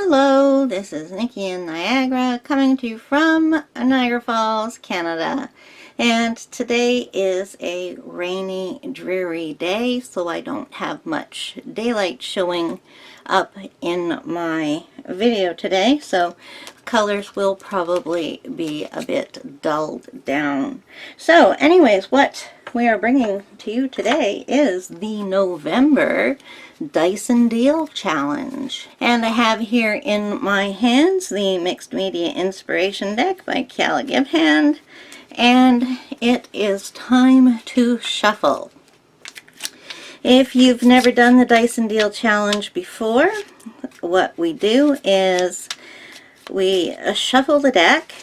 Hello, this is Nikki in Niagara, coming to you from Niagara Falls, Canada. And today is a rainy, dreary day, so I don't have much daylight showing up in my video today, so colors will probably be a bit dulled down. So anyways, what we are bringing to you today is the November DicenDeal challenge. And I have here in my hands the Mixed Media Inspiration deck by Kiala Givehand, and it is time to shuffle. If you've never done the DicenDeal challenge before, what we do is we shuffle the deck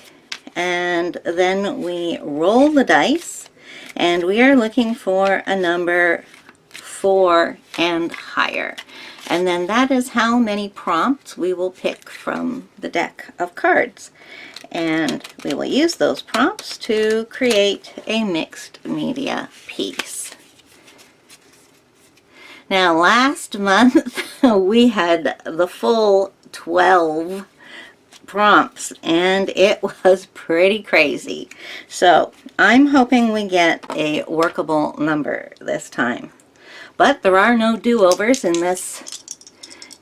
and then we roll the dice, and we are looking for a number 4 and higher. And then that is how many prompts we will pick from the deck of cards. And we will use those prompts to create a mixed media piece. Now last month we had the full 12 prompts and it was pretty crazy. So I'm hoping we get a workable number this time. But there are no do-overs in this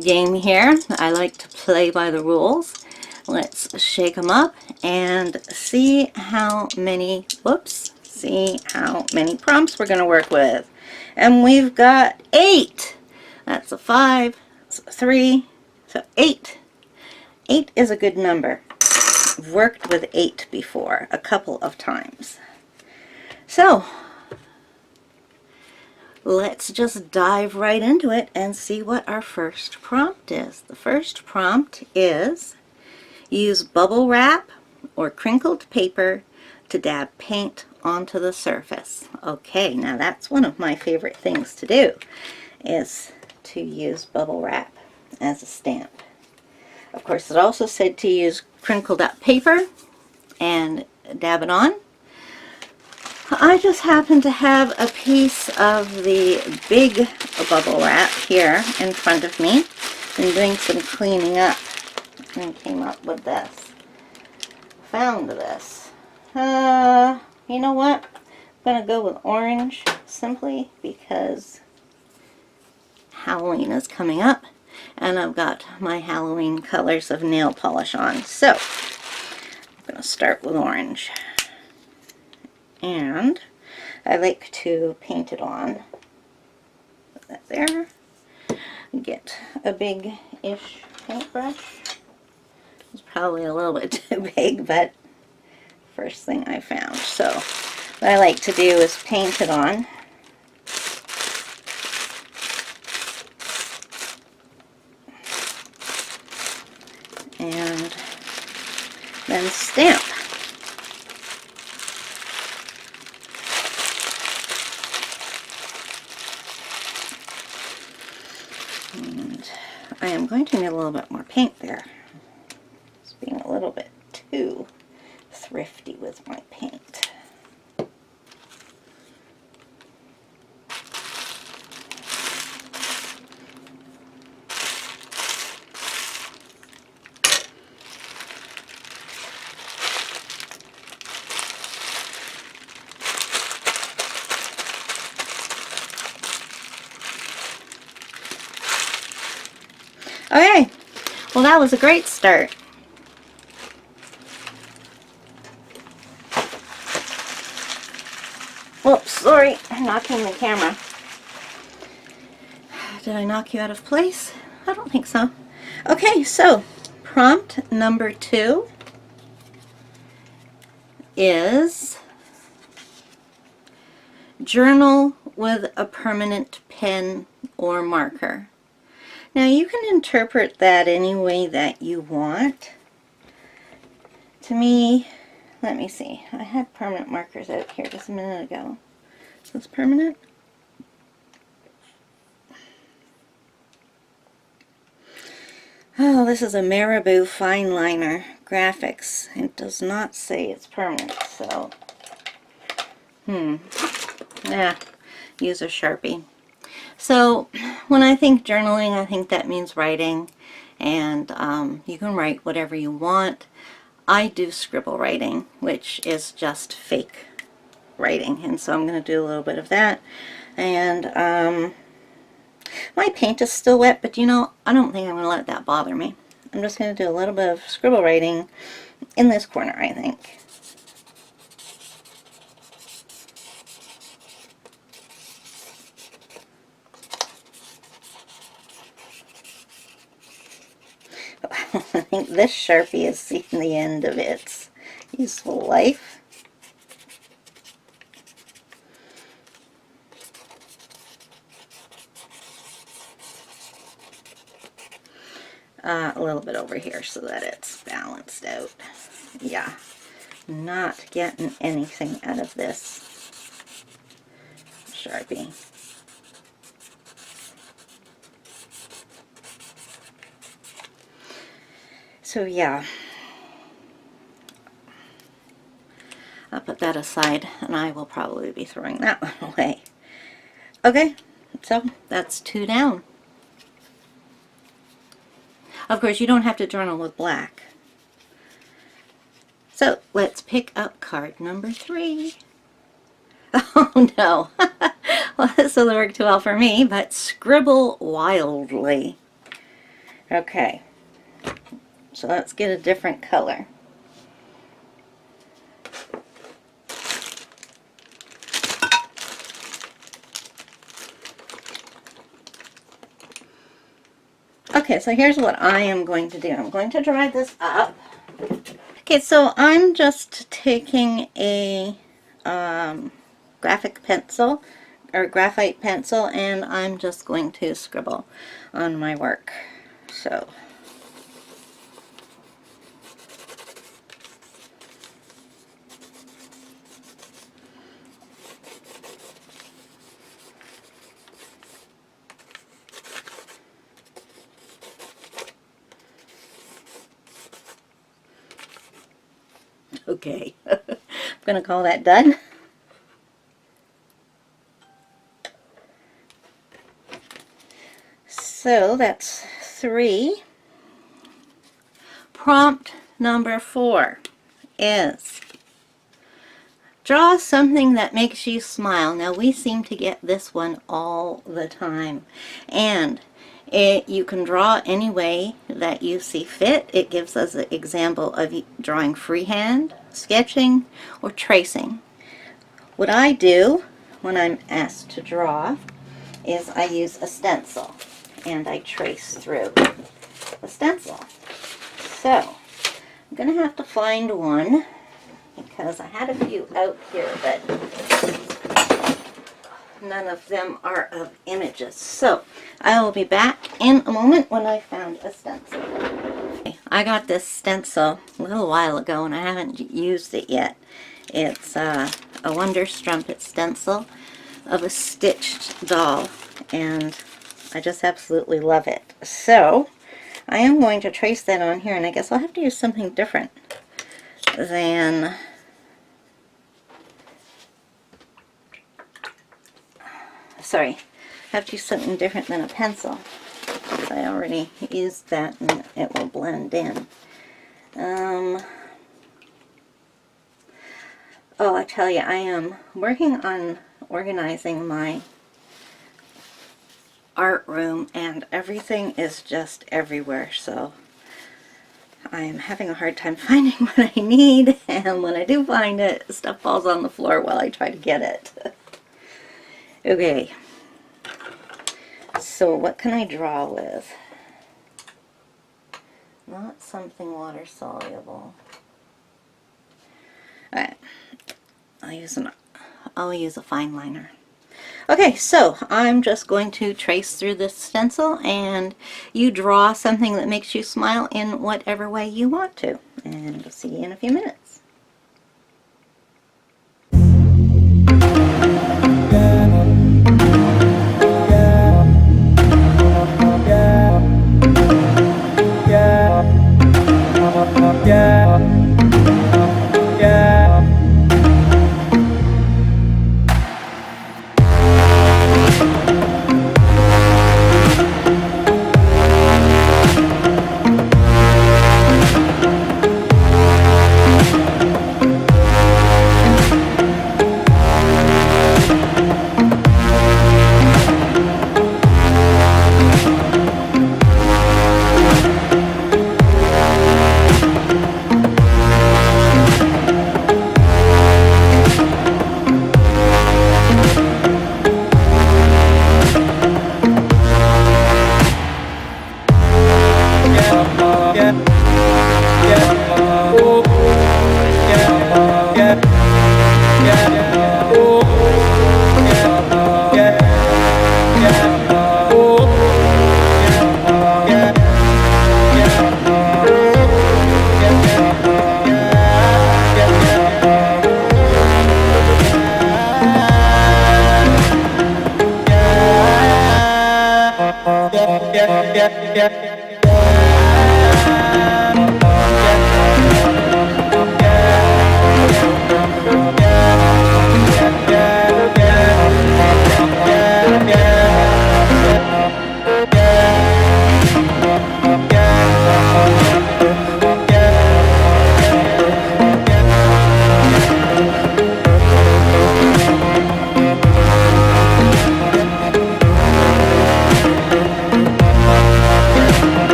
game here. I like to play by the rules. Let's shake them up and see how many, see how many prompts we're going to work with. And we've got 8. That's a 5, that's a 3, so 8. 8 is a good number. I've worked with 8 before, a couple of times. So let's just dive right into it and see what our first prompt is. The first prompt is use bubble wrap or crinkled paper to dab paint onto the surface. Okay, now that's one of my favorite things to do, is to use bubble wrap as a stamp. Of course, it also said to use crinkled up paper and dab it on. I just happen to have a piece of the big bubble wrap here in front of me. Been doing some cleaning up and came up with this. Found this. You know what? I'm going to go with orange simply because Halloween is coming up and I've got my Halloween colors of nail polish on. So I'm going to start with orange. And I like to paint it on. Put that there. Get a big-ish paintbrush. It's probably a little bit too big, but first thing I found. So what I like to do is paint it on. And then stamp. And I am going to need a little bit more paint there. It's being a little bit too thrifty with my paint. Okay, well that was a great start. Whoops, sorry, I'm knocking the camera. Did I knock you out of place? I don't think so. Okay, so prompt number 2 is journal with a permanent pen or marker. Now you can interpret that any way that you want. To me, let me see, I had permanent markers out here just a minute ago. So it's permanent. Oh, this is a Marabou fine liner graphics. It does not say it's permanent, so yeah, use a Sharpie. So when I think journaling, I think that means writing, and you can write whatever you want. I do scribble writing, which is just fake writing, and so I'm going to do a little bit of that. And my paint is still wet, but you know, I don't think I'm going to let that bother me. I'm just going to do a little bit of scribble writing in this corner, I think. I think this Sharpie has seen the end of its useful life. A little bit over here so that it's balanced out. Yeah, not getting anything out of this Sharpie. So yeah, I'll put that aside, and I will probably be throwing that one away. Okay, so that's 2 down. Of course, you don't have to journal with black. So let's pick up card number 3. Oh no, well, this doesn't work too well for me, but scribble wildly. Okay, so let's get a different color. Okay, so here's what I am going to do. I'm going to dry this up. Okay, so I'm just taking a graphic pencil, or graphite pencil, and I'm just going to scribble on my work. So, okay, I'm going to call that done. So that's 3. Prompt number 4 is draw something that makes you smile. Now we seem to get this one all the time, and you can draw any way that you see fit. It gives us an example of drawing freehand, sketching, or tracing. What I do when I'm asked to draw is I use a stencil, and I trace through the stencil. So I'm going to have to find one, because I had a few out here, but none of them are of images. So I will be back in a moment when I found a stencil. Okay, I got this stencil a little while ago and I haven't used it yet. It's a Wonder Strumpet stencil of a stitched doll, and I just absolutely love it. So I am going to trace that on here, and I guess I'll have to use something different than I have to use something different than a pencil. I already used that and it will blend in. Oh, I tell you, I am working on organizing my art room, and everything is just everywhere, so I am having a hard time finding what I need, and when I do find it, stuff falls on the floor while I try to get it. Okay, so what can I draw with? Not something water soluble. Alright, I'll use a fine liner. Okay, so I'm just going to trace through this stencil, and you draw something that makes you smile in whatever way you want to. And I'll see you in a few minutes.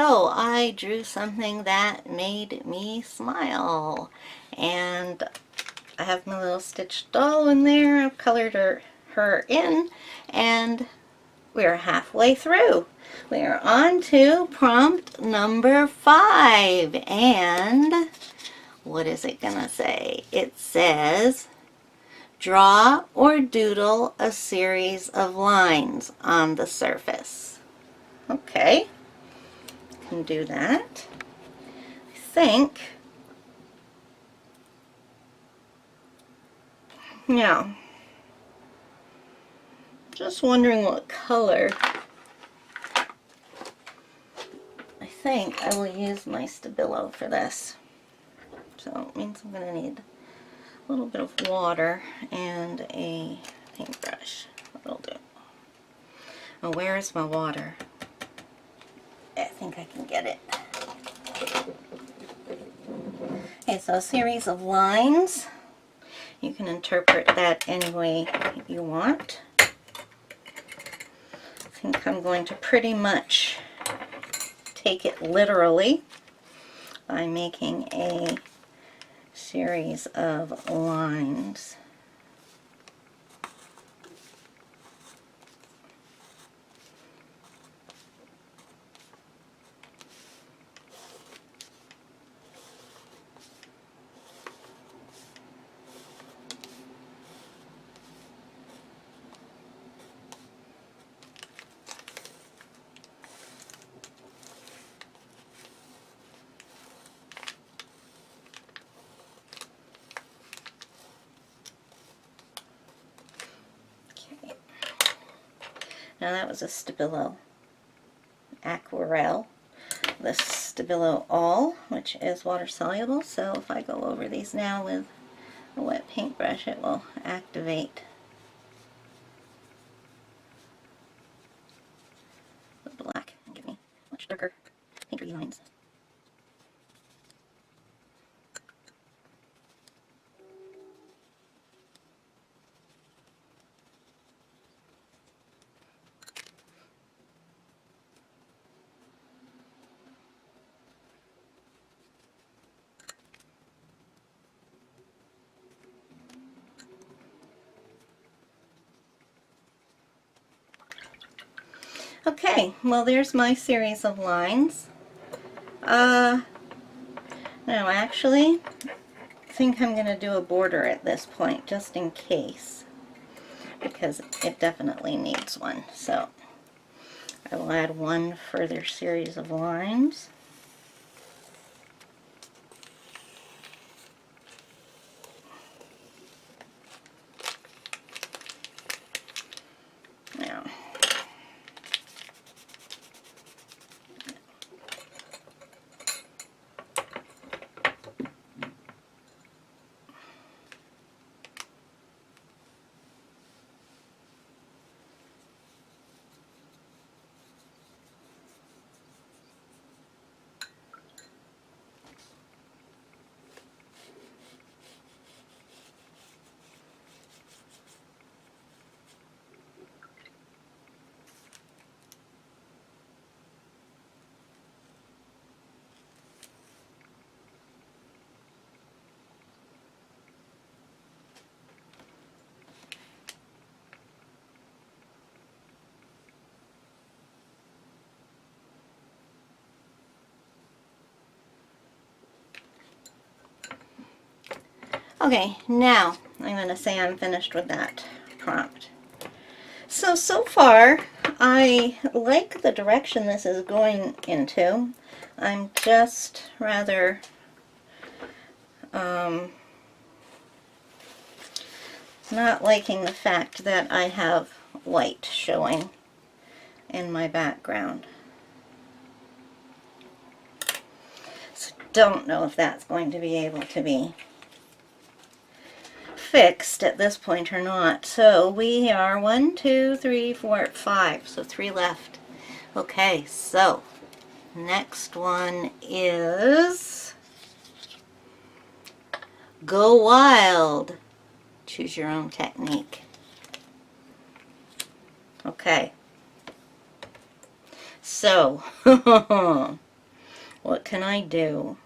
so I drew something that made me smile. And I have my little Stitch doll in there. I've colored her in, and we're halfway through. We're on to prompt number 5. And what is it gonna say? It says, draw or doodle a series of lines on the surface. Okay, can do that. I think. Now, just wondering what color. I think I will use my Stabilo for this. So it means I'm going to need a little bit of water and a paintbrush. That'll do. Oh, where is my water? I think I can get it. Okay, so a series of lines. You can interpret that any way you want. I think I'm going to pretty much take it literally by making a series of lines. Now that was a Stabilo Aquarelle. This Stabilo All, which is water soluble, so if I go over these now with a wet paintbrush, it will activate the black and give me much darker, pinky lines. Okay, well there's my series of lines. Now actually, I think I'm going to do a border at this point, just in case, because it definitely needs one. So I will add one further series of lines. Now, okay, now I'm going to say I'm finished with that prompt. So far, I like the direction this is going into. I'm just rather not liking the fact that I have white showing in my background. So don't know if that's going to be able to be fixed at this point or not. So we are 1, 2, 3, 4, 5. So 3 left. Okay, so next one is Go Wild. Choose your own technique. Okay. So What can I do?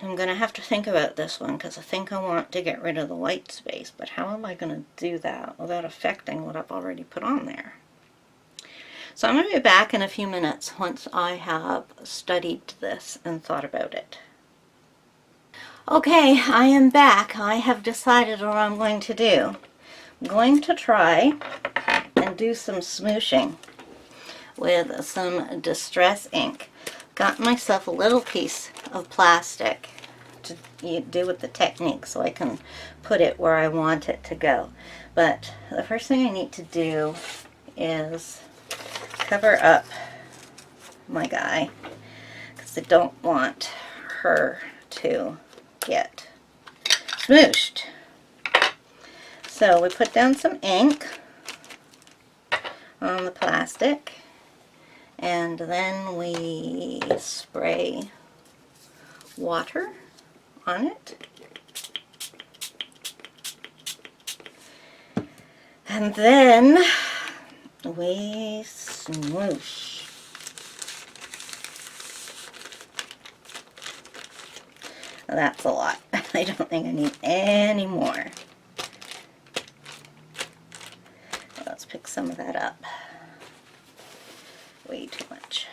I'm going to have to think about this one because I think I want to get rid of the white space, but how am I going to do that without affecting what I've already put on there? So I'm going to be back in a few minutes once I have studied this and thought about it. Okay, I am back. I have decided what I'm going to do. I'm going to try and do some smooshing with some distress ink. Got myself a little piece of plastic to do with the technique so I can put it where I want it to go. But the first thing I need to do is cover up my guy because I don't want her to get smooshed. So we put down some ink on the plastic, and then we spray water on it. And then we smoosh. That's a lot. I don't think I need any more. Let's pick some of that up. Way too much.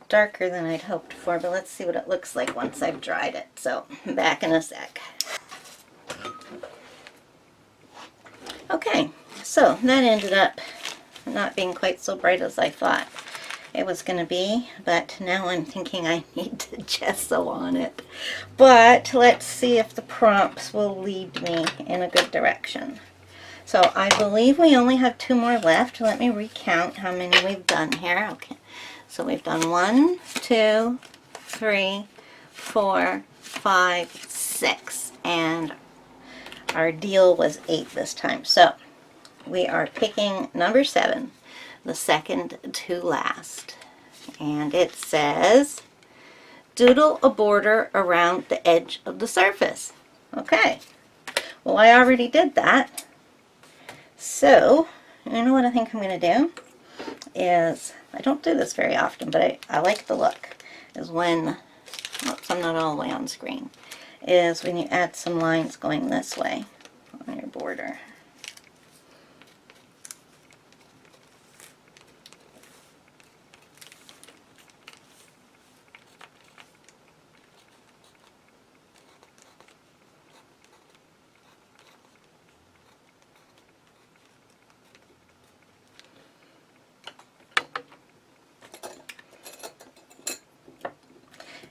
Darker than I'd hoped for, but let's see what it looks like once I've dried it. So, back in a sec. Okay, so that ended up not being quite so bright as I thought it was going to be, but now I'm thinking I need to gesso on it. But let's see if the prompts will lead me in a good direction. So I believe we only have 2 more left. Let me recount how many we've done here. Okay. So we've done 1, 2, 3, 4, 5, 6, and our deal was 8 this time. So we are picking number 7, the second to last. And it says, doodle a border around the edge of the surface. Okay, well I already did that. So, you know what I think I'm going to do? Is, I don't do this very often, but I like the look, is when, oops, I'm not all the way on screen, is when you add some lines going this way on your border.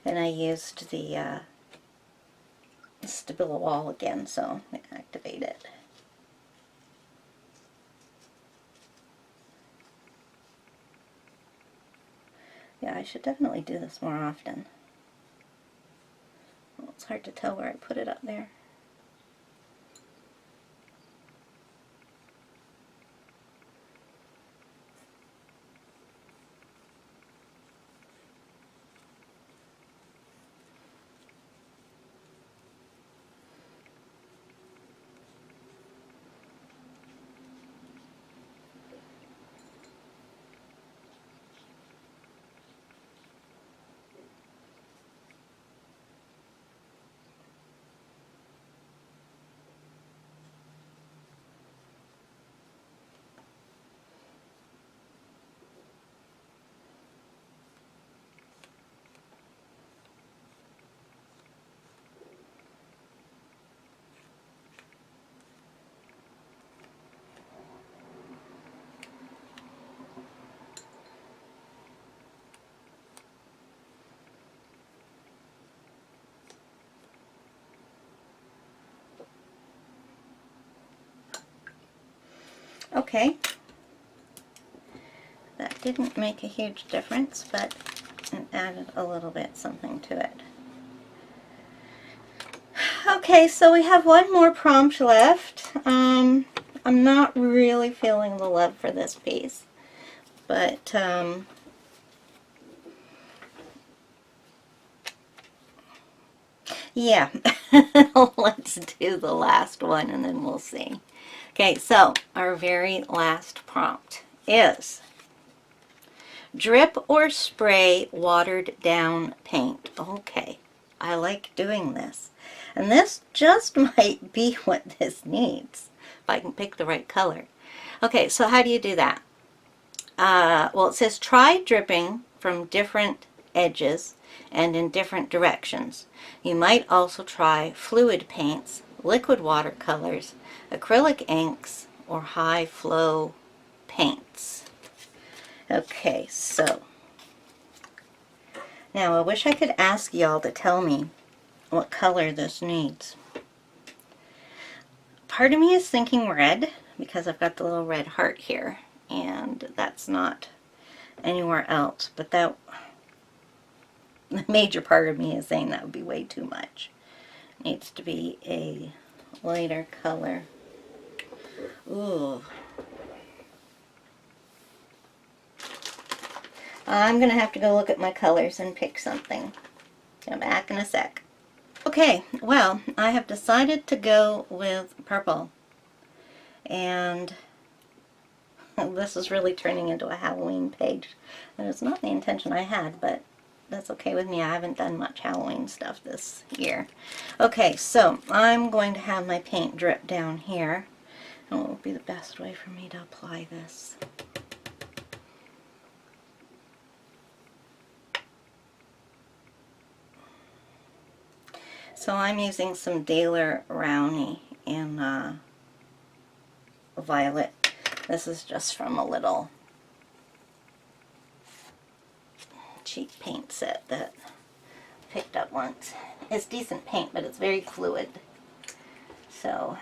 And I used the Scribble wall again, so I activate it. Yeah, I should definitely do this more often. Well, it's hard to tell where I put it up there. Okay. That didn't make a huge difference, but it added a little bit something to it. Okay, so we have one more prompt left. I'm not really feeling the love for this piece, but yeah, let's do the last one and then we'll see. Okay, so our very last prompt is drip or spray watered down paint. Okay, I like doing this. And this just might be what this needs, if I can pick the right color. Okay, so how do you do that? Well, it says try dripping from different edges and in different directions. You might also try fluid paints, liquid watercolors, acrylic inks, or high flow paints. Okay, so now I wish I could ask y'all to tell me what color this needs. Part of me is thinking red because I've got the little red heart here and that's not anywhere else, but that the major part of me is saying that would be way too much. It needs to be a lighter color. Ooh. I'm gonna have to go look at my colors and pick something. Come back in a sec. Okay, well, I have decided to go with purple. And this is really turning into a Halloween page. And it's not the intention I had, but that's okay with me. I haven't done much Halloween stuff this year. Okay, so I'm going to have my paint drip down here. And what would be the best way for me to apply this? So I'm using some Daler Rowney in violet. This is just from a little cheap paint set that I picked up once. It's decent paint, but it's very fluid. So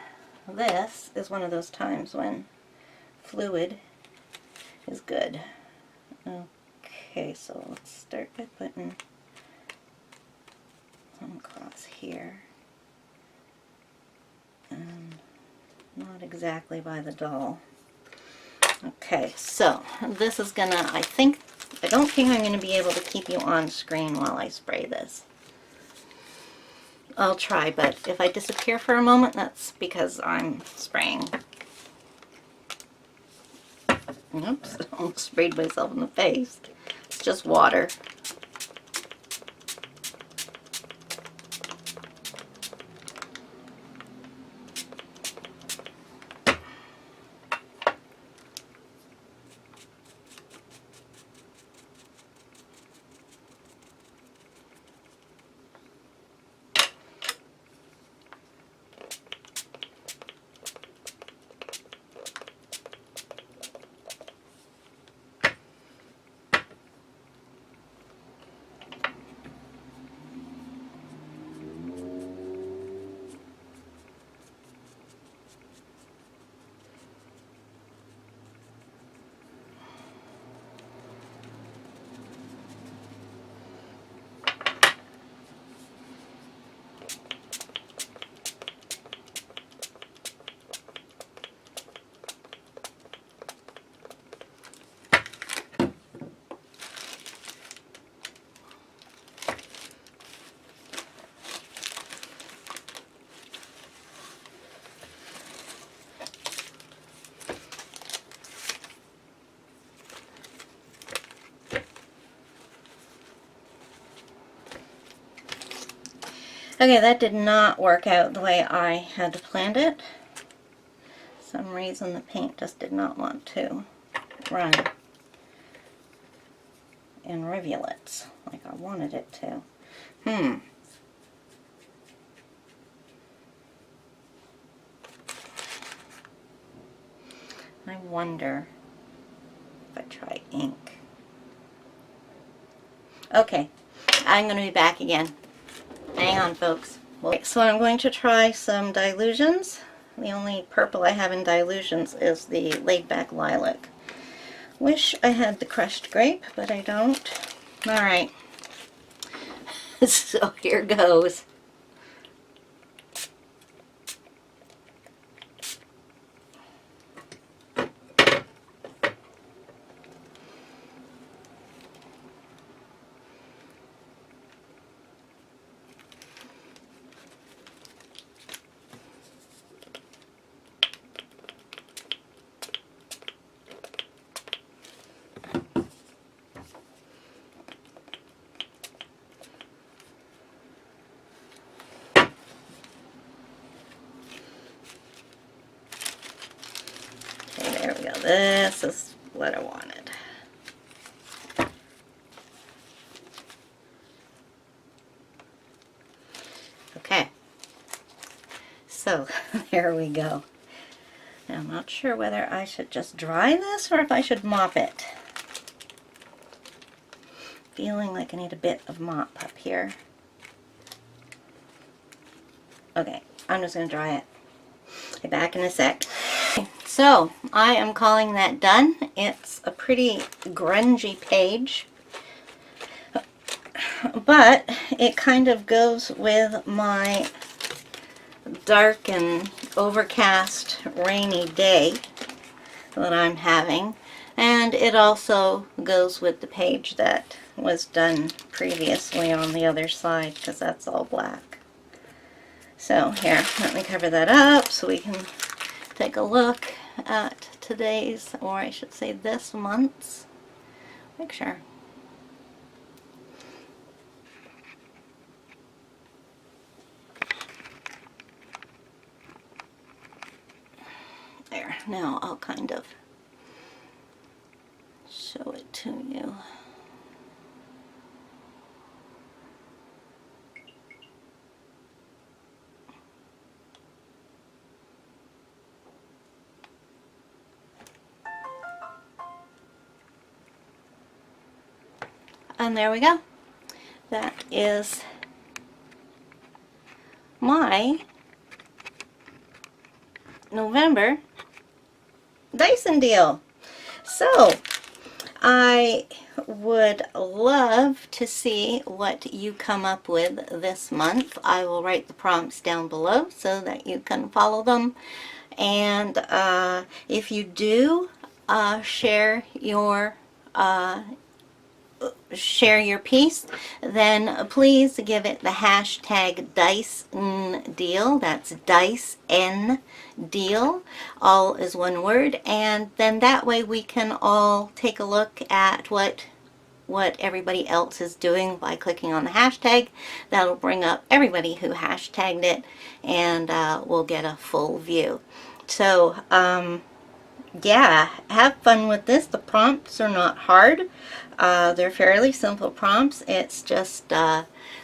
this is one of those times when fluid is good. Okay, so let's start by putting some across here. And not exactly by the doll. Okay, so this is gonna, I don't think I'm gonna be able to keep you on screen while I spray this. I'll try, but if I disappear for a moment, that's because I'm spraying. Oops, I almost sprayed myself in the face. It's just water. Okay, that did not work out the way I had planned it. For some reason the paint just did not want to run in rivulets like I wanted it to. I wonder if I try ink. Okay, I'm going to be back again. Hang on, folks. Okay, so I'm going to try some dilutions The only purple I have in Dilutions is the Laid Back Lilac. Wish I had the crushed grape, but I don't. Alright. So here goes. There we go. This is what I wanted. Okay. So, there we go. Now, I'm not sure whether I should just dry this or if I should mop it. Feeling like I need a bit of mop up here. Okay, I'm just going to dry it. Be back in a sec. So, I am calling that done. It's a pretty grungy page, but it kind of goes with my dark and overcast rainy day that I'm having, and it also goes with the page that was done previously on the other side, because that's all black. So here, let me cover that up so we can take a look at today's, or I should say this month's picture. There, now I'll kind of show it to you. And there we go. That is my November DicenDeal. So, I would love to see what you come up with this month. I will write the prompts down below so that you can follow them. And if you do share your piece, then please give it the hashtag DicenDeal. That's DicenDeal. All is one word, and then that way we can all take a look at what everybody else is doing by clicking on the hashtag. That'll bring up everybody who hashtagged it, and we'll get a full view. So yeah, have fun with this. The prompts are not hard. They're fairly simple prompts. It's just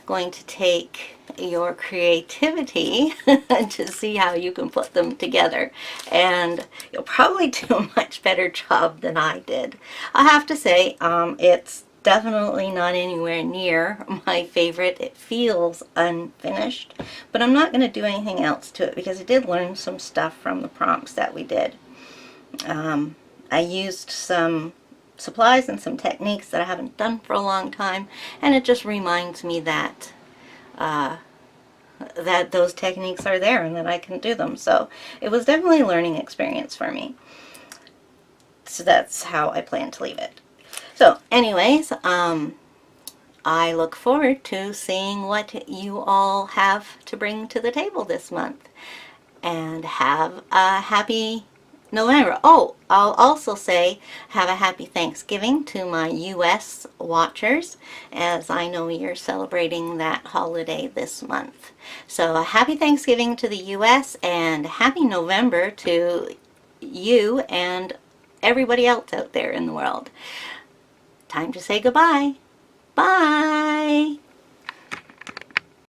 going to take your creativity to see how you can put them together. And you'll probably do a much better job than I did. I have to say, it's definitely not anywhere near my favorite. It feels unfinished, but I'm not going to do anything else to it because I did learn some stuff from the prompts that we did. I used some supplies and some techniques that I haven't done for a long time, and it just reminds me that that those techniques are there and that I can do them. So it was definitely a learning experience for me. So that's how I plan to leave it. So anyways, I look forward to seeing what you all have to bring to the table this month. And have a happy November. Oh, I'll also say have a happy Thanksgiving to my U.S. watchers, as I know you're celebrating that holiday this month. So a happy Thanksgiving to the U.S. and happy November to you and everybody else out there in the world. Time to say goodbye. Bye!